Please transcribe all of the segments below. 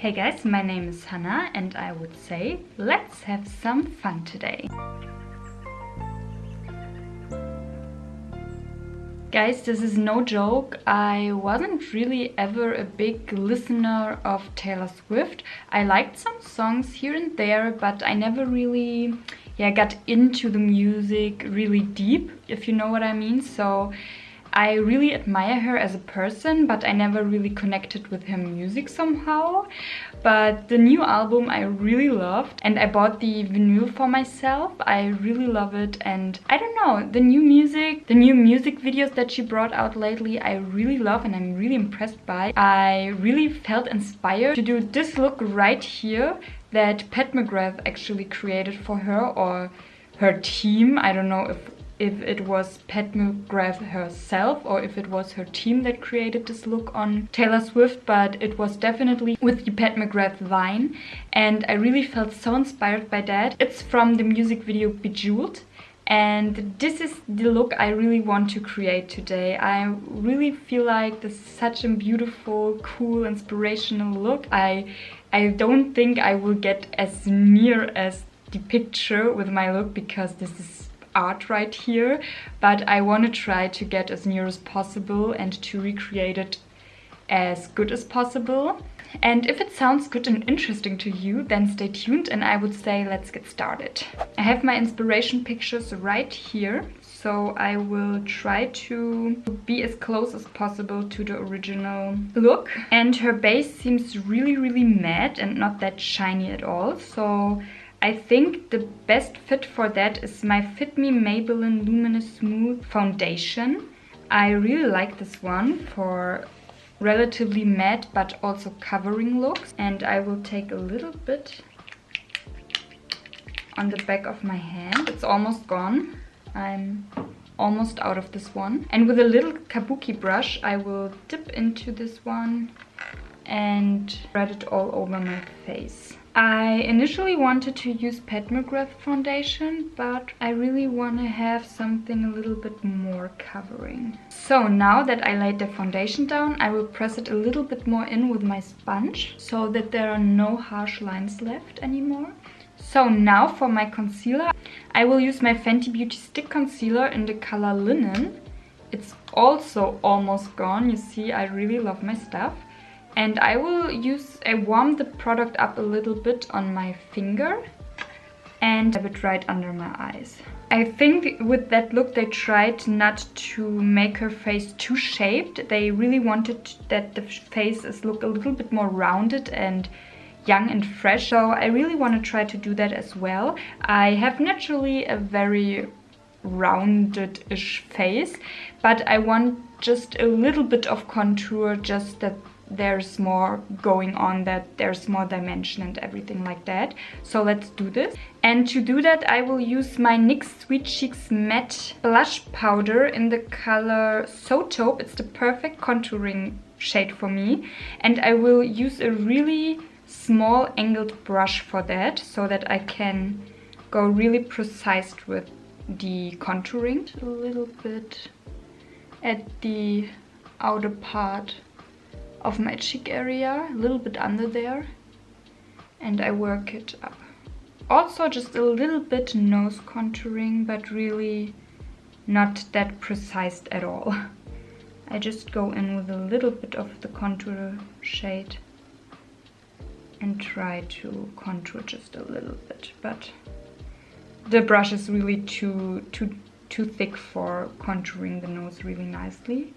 Hey guys, my name is Hannah and I would say let's have some fun today. Guys, this is no joke. I wasn't really ever a big listener of Taylor Swift. I liked some songs here and there, but I never really got into the music really deep, if you know what I mean. So I really admire her as a person, but I never really connected with her music somehow. But the new album I really loved, and I bought the vinyl for myself. I really love it, and I don't know, the new music videos that she brought out lately, I really love and I'm really impressed by. I really felt inspired to do this look right here that Pat McGrath actually created for her, or her team. I don't know if it was Pat McGrath herself or if it was her team that created this look on Taylor Swift, but it was definitely with the Pat McGrath line, and I really felt so inspired by that. It's from the music video Bejeweled, and this is the look I really want to create today. I really feel like this is such a beautiful, cool, inspirational look. I don't think I will get as near as the picture with my look because this is art right here, but I want to try to get as near as possible and to recreate it as good as possible. And if it sounds good and interesting to you, then stay tuned and I would say let's get started. I have my inspiration pictures right here, so I will try to be as close as possible to the original look. And her base seems really matte and not that shiny at all, so I think the best fit for that is my Fit Me Maybelline Luminous Smooth Foundation. I really like this one for relatively matte but also covering looks. And I will take a little bit on the back of my hand. It's almost gone. I'm almost out of this one. And with a little kabuki brush, I will dip into this one and spread it all over my face. I initially wanted to use Pat McGrath foundation, but I really want to have something a little bit more covering. So now that I laid the foundation down, I will press it a little bit more in with my sponge so that there are no harsh lines left anymore. So now for my concealer, I will use my Fenty Beauty Stick Concealer in the color Linen. It's also almost gone. You see, I really love my stuff. And I warm the product up a little bit on my finger and have it right under my eyes. I think with that look they tried not to make her face too shaped. They really wanted that the faces look a little bit more rounded and young and fresh. So I really want to try to do that as well. I have naturally a very rounded-ish face, but I want just a little bit of contour, just that there's more going on, that there's more dimension and everything like that. So let's do this. And to do that I will use my NYX Sweet Cheeks Matte Blush Powder in the color So Taupe. It's the perfect contouring shade for me. And I will use a really small angled brush for that, so that I can go really precise with the contouring. A little bit at the outer part of my cheek area, a little bit under there, and I work it up. Also just a little bit nose contouring, but really not that precise at all. I just go in with a little bit of the contour shade and try to contour just a little bit, but the brush is really too thick for contouring the nose really nicely.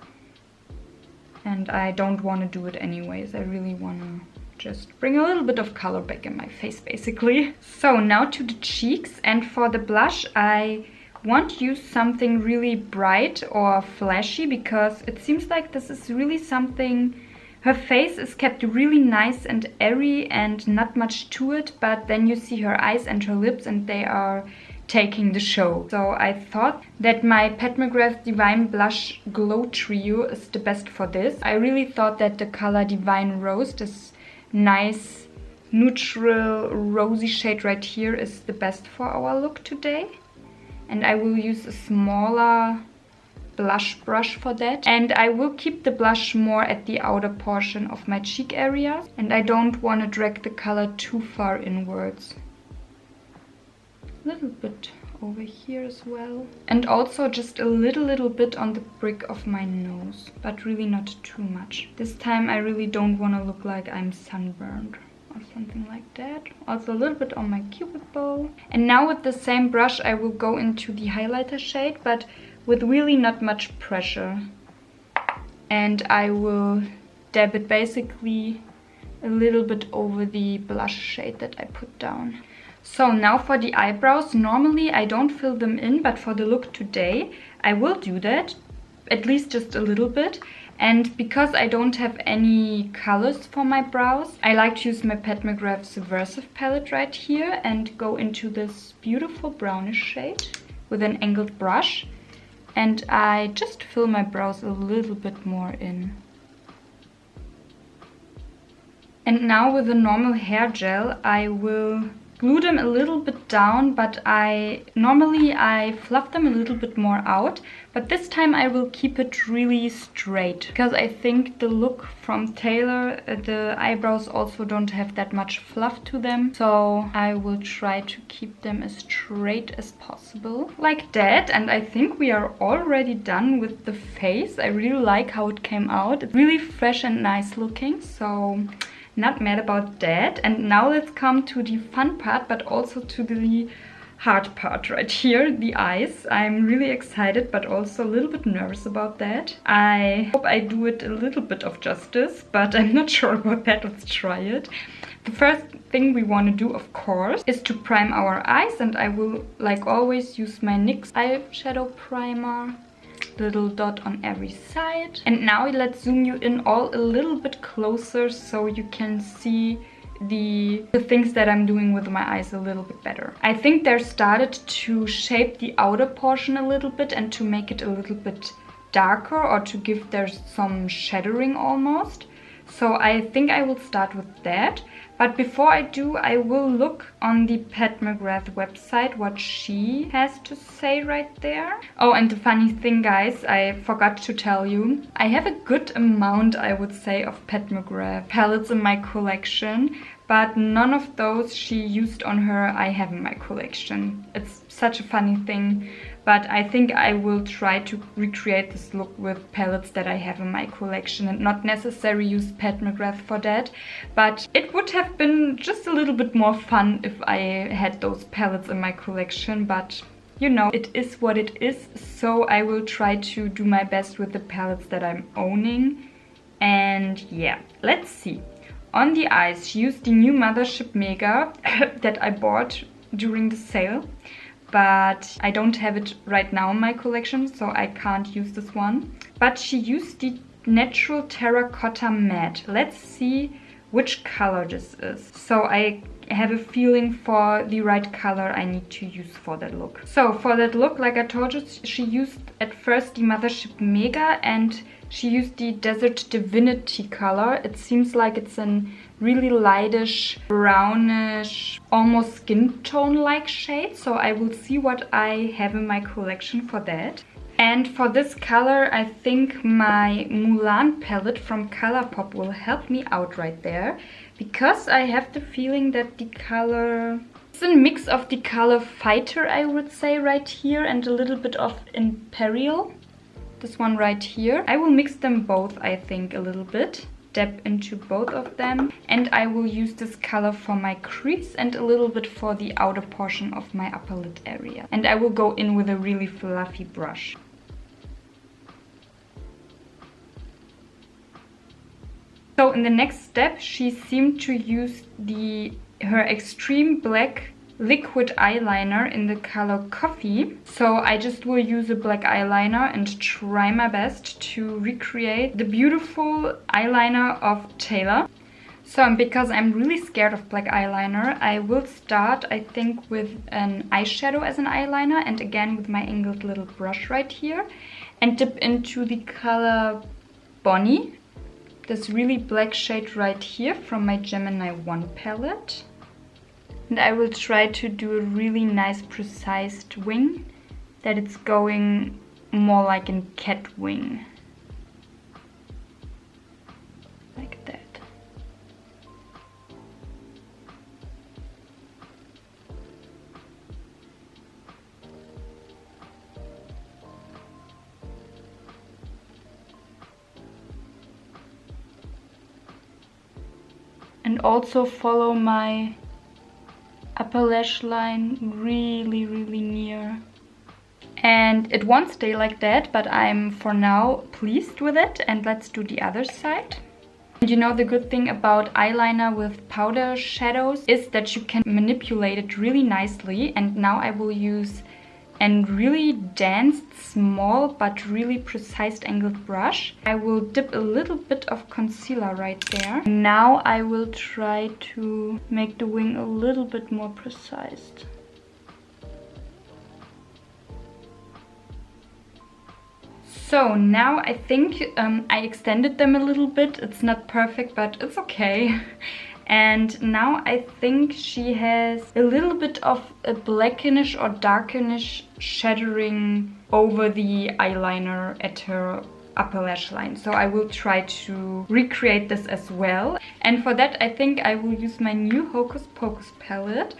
And I don't want to do it anyways. I really want to just bring a little bit of color back in my face, basically. So now to the cheeks, and for the blush I want to use something really bright or flashy, because it seems like this is really something. Her face is kept really nice and airy and not much to it, but then you see her eyes and her lips and they are taking the show. So I thought that my Pat McGrath Divine Blush Glow Trio is the best for this. I really thought that the color Divine Rose, this nice neutral rosy shade right here, is the best for our look today. And I will use a smaller blush brush for that. And I will keep the blush more at the outer portion of my cheek area. And I don't want to drag the color too far inwards. A little bit over here as well. And also just a little bit on the brick of my nose, but really not too much. This time I really don't want to look like I'm sunburned or something like that. Also a little bit on my cupid bow. And now with the same brush I will go into the highlighter shade, but with really not much pressure. And I will dab it basically a little bit over the blush shade that I put down. So now for the eyebrows, normally I don't fill them in, but for the look today I will do that, at least just a little bit. And because I don't have any colors for my brows, I like to use my Pat McGrath's Subversive palette right here and go into this beautiful brownish shade with an angled brush. And I just fill my brows a little bit more in. And now with a normal hair gel, I will glue them a little bit down, but normally I fluff them a little bit more out, but this time I will keep it really straight because I think the look from Taylor, the eyebrows also don't have that much fluff to them, so I will try to keep them as straight as possible like that. And I think we are already done with the face. I really like how it came out. It's really fresh and nice looking, so not mad about that. And now let's come to the fun part, but also to the hard part right here, the eyes. I'm really excited, but also a little bit nervous about that. I hope I do it a little bit of justice, but I'm not sure about that. Let's try it. The first thing we want to do, of course, is to prime our eyes, and I will, like always, use my NYX eyeshadow primer. Little dot on every side. And now let's zoom you in all a little bit closer so you can see the things that I'm doing with my eyes a little bit better. I think they started to shape the outer portion a little bit and to make it a little bit darker, or to give there some shadowing almost. So I think I will start with that. But before I do, I will look on the Pat McGrath website what she has to say right there. Oh, and the funny thing, guys, I forgot to tell you, I have a good amount, I would say, of Pat McGrath palettes in my collection, but none of those she used on her I have in my collection. It's such a funny thing. But I think I will try to recreate this look with palettes that I have in my collection and not necessarily use Pat McGrath for that. But it would have been just a little bit more fun if I had those palettes in my collection. But you know, it is what it is. So I will try to do my best with the palettes that I'm owning. And yeah, let's see. On the eyes, she used the new Mothership Mega that I bought during the sale. But I don't have it right now in my collection, so I can't use this one. But she used the Natural Terracotta Matte. Let's see which color this is. So I have a feeling for the right color I need to use for that look. So for that look, like I told you, she used at first the Mothership Mega and she used the Desert Divinity color. It seems like it's an really lightish, brownish, almost skin tone-like shade. So I will see what I have in my collection for that. And for this color, I think my Mulan palette from Colourpop will help me out right there. Because I have the feeling that the color... It's a mix of the color Fighter, I would say, right here, and a little bit of Imperial. This one right here. I will mix them both, I think, a little bit. Dab into both of them. And I will use this color for my crease and a little bit for the outer portion of my upper lid area. And I will go in with a really fluffy brush. So in the next step, she seemed to use her Extreme Black liquid eyeliner in the color Coffee. So I just will use a black eyeliner and try my best to recreate the beautiful eyeliner of Taylor. So because I'm really scared of black eyeliner, I will start, I think, with an eyeshadow as an eyeliner and again with my angled little brush right here and dip into the color Bonnie. This really black shade right here from my Gemini 1 palette. And I will try to do a really nice precise wing, that it's going more like a cat wing. Like that. And also follow my upper lash line really near. And it won't stay like that, but I'm for now pleased with it. And let's do the other side. And you know, the good thing about eyeliner with powder shadows is that you can manipulate it really nicely. And now I will use a really dense, small but really precise angled brush. I will dip a little bit of concealer right there. Now I will try to make the wing a little bit more precise. So now I think I extended them a little bit. It's not perfect, but it's okay. And now I think she has a little bit of a blackenish or darkenish shadowing over the eyeliner at her upper lash line. So I will try to recreate this as well. And for that I think I will use my new Hocus Pocus palette.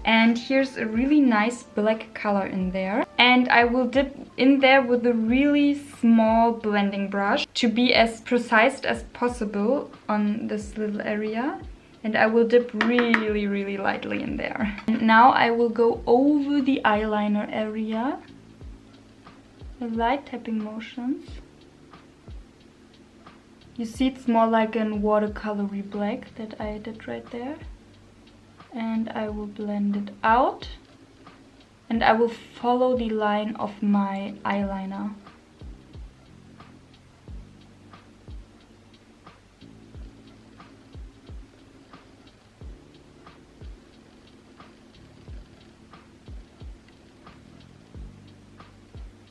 And here's a really nice black color in there. And I will dip in there with a really small blending brush to be as precise as possible on this little area. And I will dip really lightly in there. And now I will go over the eyeliner area with light tapping motions. You see it's more like a watercolory black that I did right there. And I will blend it out. And I will follow the line of my eyeliner.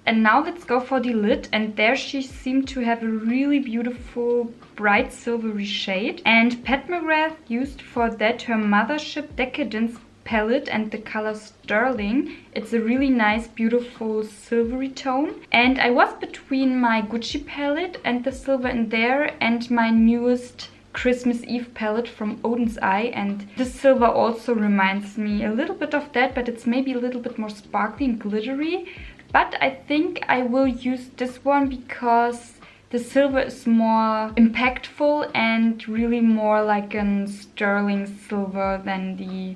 And now let's go for the lid, and there she seemed to have a really beautiful bright silvery shade. And Pat McGrath used for that her Mothership Decadence palette and the color Sterling. It's a really nice beautiful silvery tone. And I was between my Gucci palette and the silver in there and my newest Christmas Eve palette from Odin's Eye, and this silver also reminds me a little bit of that, but it's maybe a little bit more sparkly and glittery. But I think I will use this one because the silver is more impactful and really more like a sterling silver than the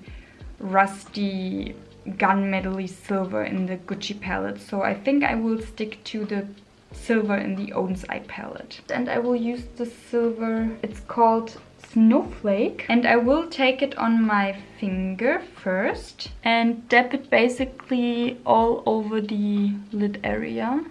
rusty gunmetal-y silver in the Gucci palette. So I think I will stick to the silver in the Odin's Eye palette. And I will use the silver, it's called Snowflake, and I will take it on my finger first and dab it basically all over the lid area.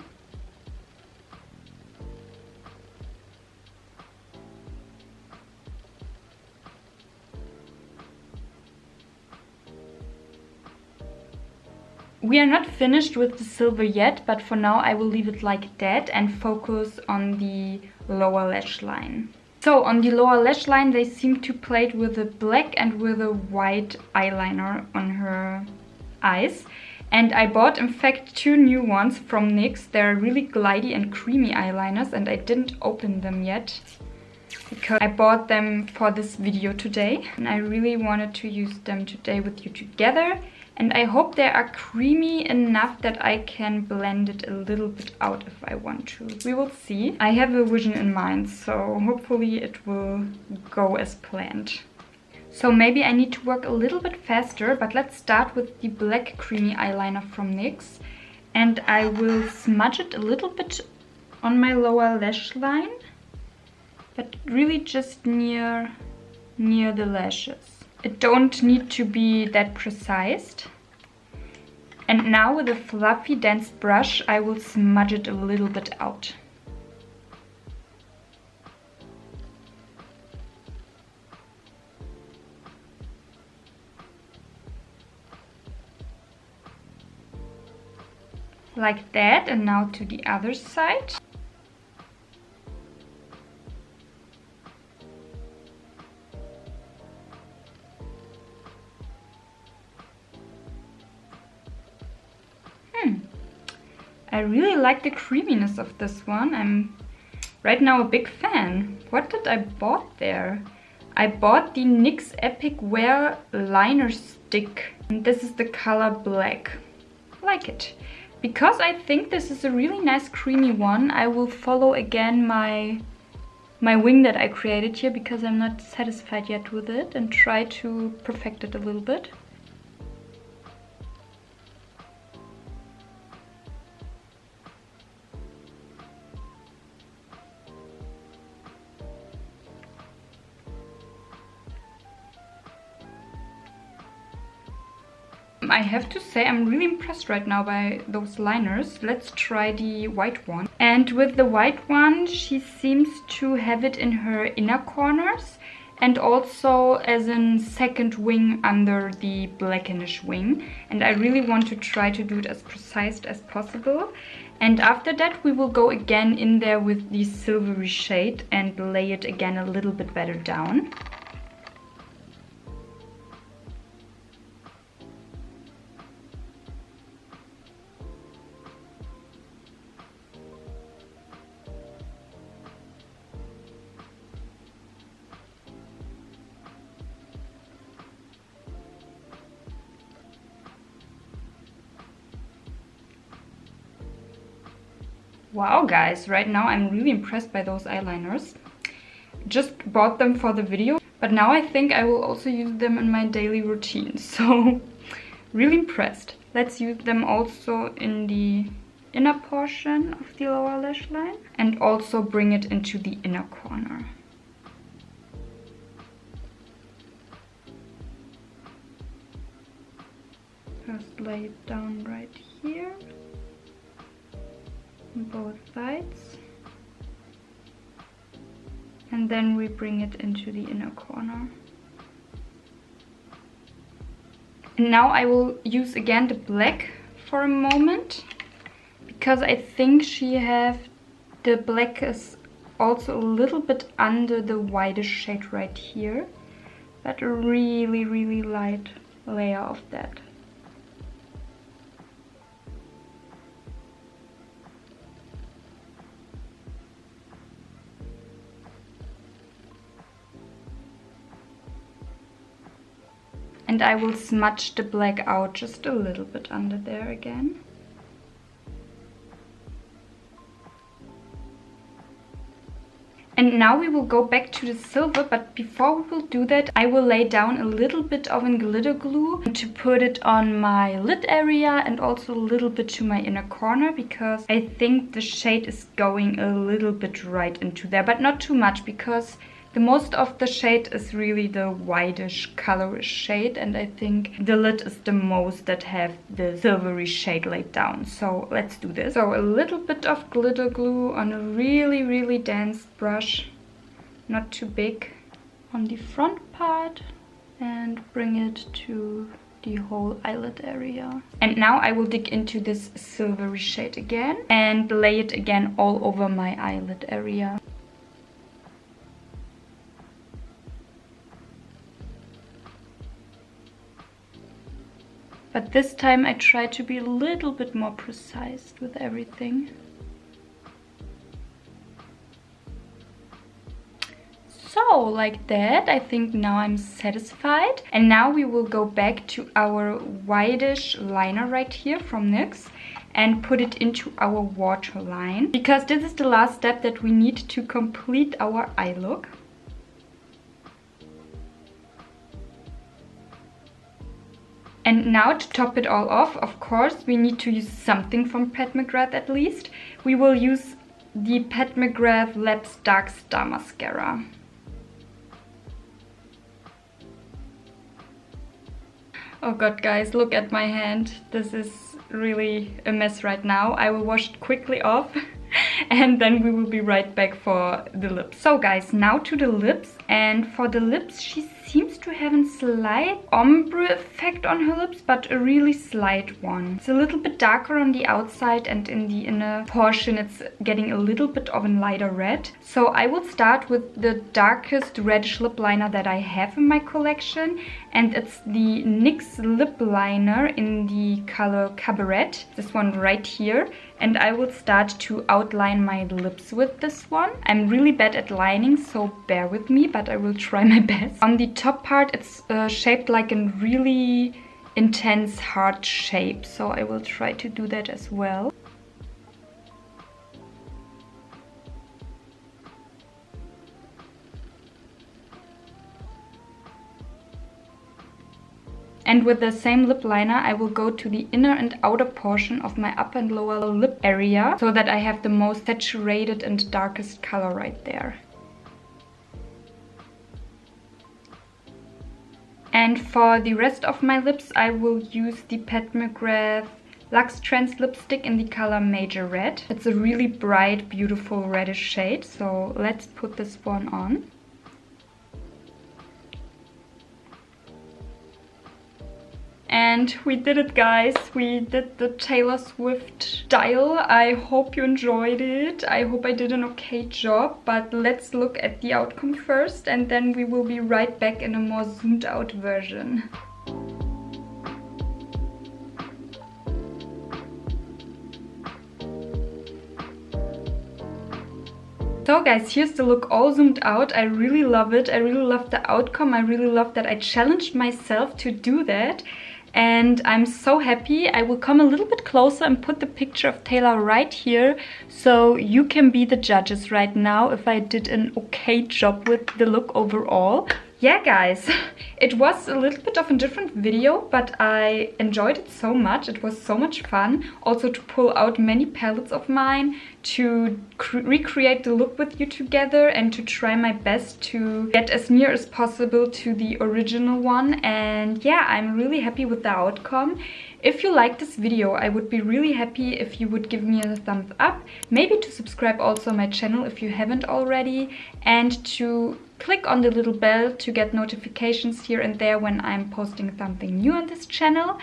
We are not finished with the silver yet, but for now I will leave it like that and focus on the lower lash line. So on the lower lash line they seem to play it with a black and with a white eyeliner on her eyes. And I bought in fact two new ones from NYX. They're really glidey and creamy eyeliners and I didn't open them yet because I bought them for this video today. And I really wanted to use them today with you together. And I hope they are creamy enough that I can blend it a little bit out if I want to. We will see. I have a vision in mind, so hopefully it will go as planned. So maybe I need to work a little bit faster, but let's start with the black creamy eyeliner from NYX. And I will smudge it a little bit on my lower lash line, but really just near the lashes. It don't need to be that precise. And now with a fluffy dense brush I will smudge it a little bit out. Like that, and now to the other side. I really like the creaminess of this one. I'm right now a big fan. What did I bought there? I bought the NYX Epic Wear Liner Stick. And this is the color black. I like it. Because I think this is a really nice creamy one, I will follow again my wing that I created here because I'm not satisfied yet with it and try to perfect it a little bit. I have to say I'm really impressed right now by those liners. Let's try the white one. And with the white one, she seems to have it in her inner corners and also as a second wing under the blackenish wing. And I really want to try to do it as precise as possible. And after that, we will go again in there with the silvery shade and lay it again a little bit better down. Wow guys, right now I'm really impressed by those eyeliners. Just bought them for the video, but now I think I will also use them in my daily routine. So really impressed. Let's use them also in the inner portion of the lower lash line and also bring it into the inner corner. First lay it down right here. On both sides, and then we bring it into the inner corner. And now I will use again the black for a moment because I think the black is also a little bit under the whitish shade right here, but a really light layer of that. And I will smudge the black out just a little bit under there again. And now we will go back to the silver, but before we will do that, I will lay down a little bit of a glitter glue to put it on my lid area and also a little bit to my inner corner, because I think the shade is going a little bit right into there, but not too much, because the most of the shade is really the whitish colorish shade, and I think the lid is the most that have the silvery shade laid down. So let's do this. So a little bit of glitter glue on a really dense brush, not too big, on the front part, and bring it to the whole eyelid area. And now I will dig into this silvery shade again and lay it again all over my eyelid area. But this time I try to be a little bit more precise with everything. So like that, I think now I'm satisfied. And now we will go back to our whitish liner right here from NYX and put it into our waterline, because this is the last step that we need to complete our eye look. And now to top it all off, of course, we need to use something from Pat McGrath at least. We will use the Pat McGrath Labs Dark Star Mascara. Oh god guys, look at my hand. This is really a mess right now. I will wash it quickly off and then we will be right back for the lips. So guys, now to the lips. And for the lips, she seems to have a slight ombre effect on her lips, but a really slight one. It's a little bit darker on the outside, and in the inner portion it's getting a little bit of a lighter red. So I will start with the darkest reddish lip liner that I have in my collection, and it's the NYX lip liner in the color Cabaret, this one right here. And I will start to outline my lips with this one. I'm really bad at lining, so bear with me, but I will try my best. On the top part, it's shaped like a really intense heart shape, so I will try to do that as well. And with the same lip liner, I will go to the inner and outer portion of my upper and lower lip area, so that I have the most saturated and darkest color right there. And for the rest of my lips, I will use the Pat McGrath Luxe Trends lipstick in the color Major Red. It's a really bright, beautiful reddish shade, so let's put this one on. And we did it, guys. We did the Taylor Swift style. I hope you enjoyed it. I hope I did an okay job, but let's look at the outcome first, and then we will be right back in a more zoomed out version. So guys, here's the look all zoomed out. I really love it. I really love the outcome. I really love that I challenged myself to do that. And I'm so happy. I will come a little bit closer and put the picture of Taylor right here, so you can be the judges right now if I did an okay job with the look overall. Yeah guys, it was a little bit of a different video, but I enjoyed it so much. It was so much fun also to pull out many palettes of mine, to recreate the look with you together, and to try my best to get as near as possible to the original one. And yeah, I'm really happy with the outcome. If you liked this video, I would be really happy if you would give me a thumbs up, maybe to subscribe also my channel if you haven't already, and to click on the little bell to get notifications here and there when I'm posting something new on this channel.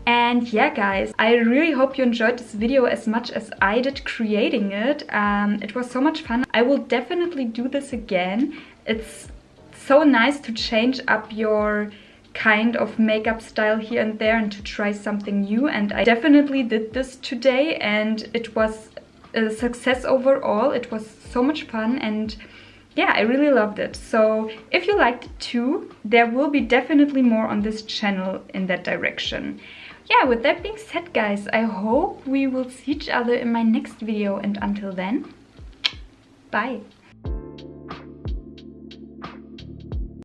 And yeah guys, I really hope you enjoyed this video as much as I did creating it. It was so much fun. I will definitely do this again. It's so nice to change up your kind of makeup style here and there and to try something new, and I definitely did this today and it was a success overall. It was so much fun, and yeah, I really loved it. So if you liked it too, there will be definitely more on this channel in that direction. Yeah, with that being said guys, I hope we will see each other in my next video, and until then, bye!